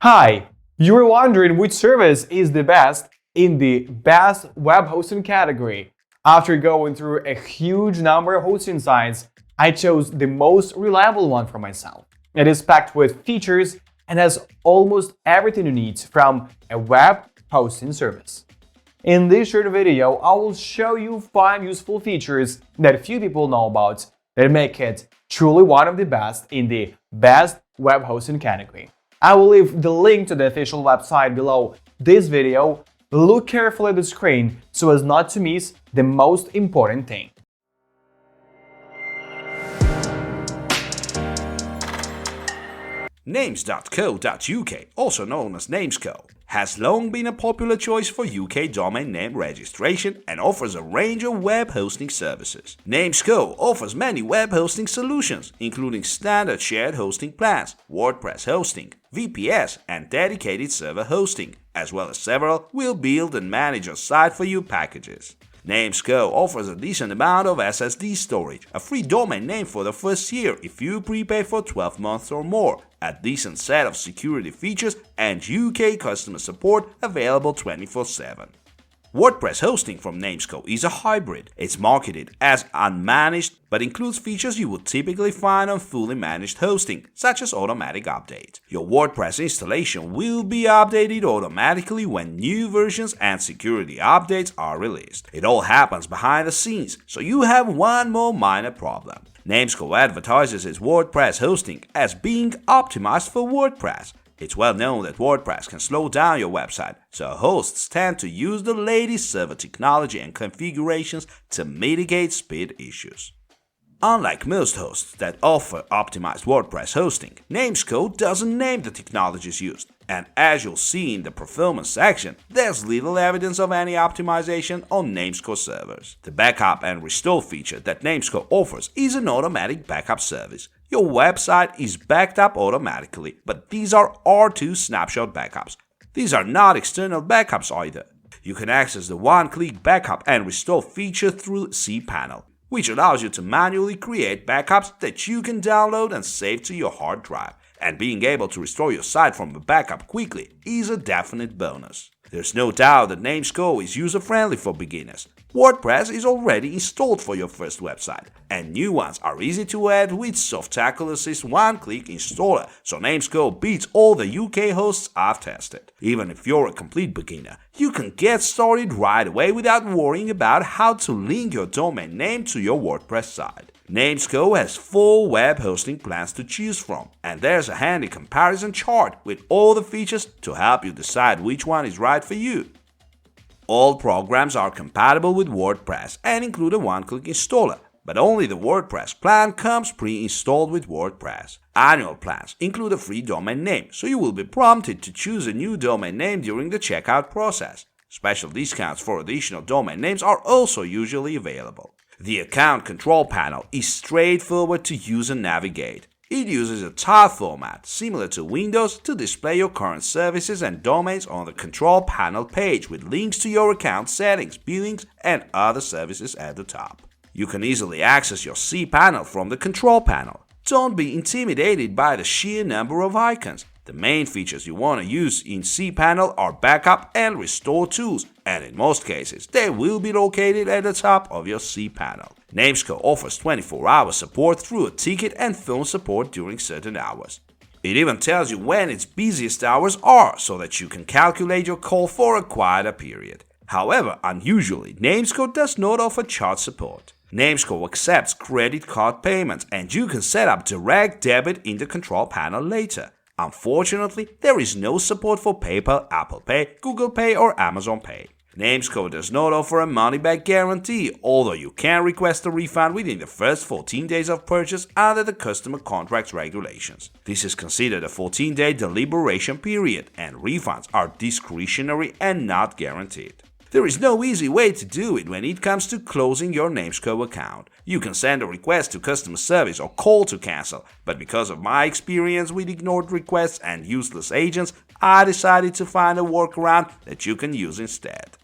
Hi, you were wondering which service is the best in the best web hosting category. After going through a huge number of hosting sites, I chose the most reliable one for myself. It is packed with features and has almost everything you need from a web hosting service. In this short video, I will show you 5 useful features that few people know about that make it truly one of the best in the best web hosting category. I will leave the link to the official website below this video. Look carefully at the screen so as not to miss the most important thing. Names.co.uk, also known as Namesco, has long been a popular choice for UK domain name registration and offers a range of web hosting services. Namesco offers many web hosting solutions, including standard shared hosting plans, WordPress hosting, VPS, and dedicated server hosting, as well as several will build and manage a site for you packages. Namesco offers a decent amount of SSD storage, a free domain name for the first year if you prepay for 12 months or more, a decent set of security features, and UK customer support available 24/7. WordPress hosting from Namesco is a hybrid. It's marketed as unmanaged but includes features you would typically find on fully managed hosting, such as automatic update. Your WordPress installation will be updated automatically when new versions and security updates are released. It all happens behind the scenes, so you have one more minor problem. Namesco advertises its WordPress hosting as being optimized for WordPress. It's well known that WordPress can slow down your website, so hosts tend to use the latest server technology and configurations to mitigate speed issues. Unlike most hosts that offer optimized WordPress hosting, Namesco doesn't name the technologies used, and as you'll see in the performance section, there's little evidence of any optimization on Namesco servers. The backup and restore feature that Namesco offers is an automatic backup service. Your website is backed up automatically, but these are R2 snapshot backups. These are not external backups either. You can access the one-click backup and restore feature through cPanel, which allows you to manually create backups that you can download and save to your hard drive. And being able to restore your site from a backup quickly is a definite bonus. There's no doubt that Namesco is user-friendly for beginners. WordPress is already installed for your first website, and new ones are easy to add with Softacle Assist one-click installer, so Namesco beats all the UK hosts I've tested. Even if you're a complete beginner, you can get started right away without worrying about how to link your domain name to your WordPress site. Namesco has 4 web hosting plans to choose from, and there's a handy comparison chart with all the features to help you decide which one is right for you. All programs are compatible with WordPress and include a one-click installer, but only the WordPress plan comes pre-installed with WordPress. Annual plans include a free domain name, so you will be prompted to choose a new domain name during the checkout process. Special discounts for additional domain names are also usually available. The account control panel is straightforward to use and navigate. It uses a tile format similar to Windows to display your current services and domains on the control panel page with links to your account settings, billings, and other services at the top. You can easily access your cPanel from the control panel. Don't be intimidated by the sheer number of icons. The main features you want to use in cPanel are backup and restore tools, and in most cases, they will be located at the top of your cPanel. Namesco offers 24-hour support through a ticket and phone support during certain hours. It even tells you when its busiest hours are, so that you can calculate your call for a quieter period. However, unusually, Namesco does not offer chat support. Namesco accepts credit card payments, and you can set up direct debit in the control panel later. Unfortunately, there is no support for PayPal, Apple Pay, Google Pay, or Amazon Pay. Namesco does not offer a money-back guarantee, although you can request a refund within the first 14 days of purchase under the customer contracts regulations. This is considered a 14-day deliberation period, and refunds are discretionary and not guaranteed. There is no easy way to do it when it comes to closing your Namesco account. You can send a request to customer service or call to cancel, but because of my experience with ignored requests and useless agents, I decided to find a workaround that you can use instead.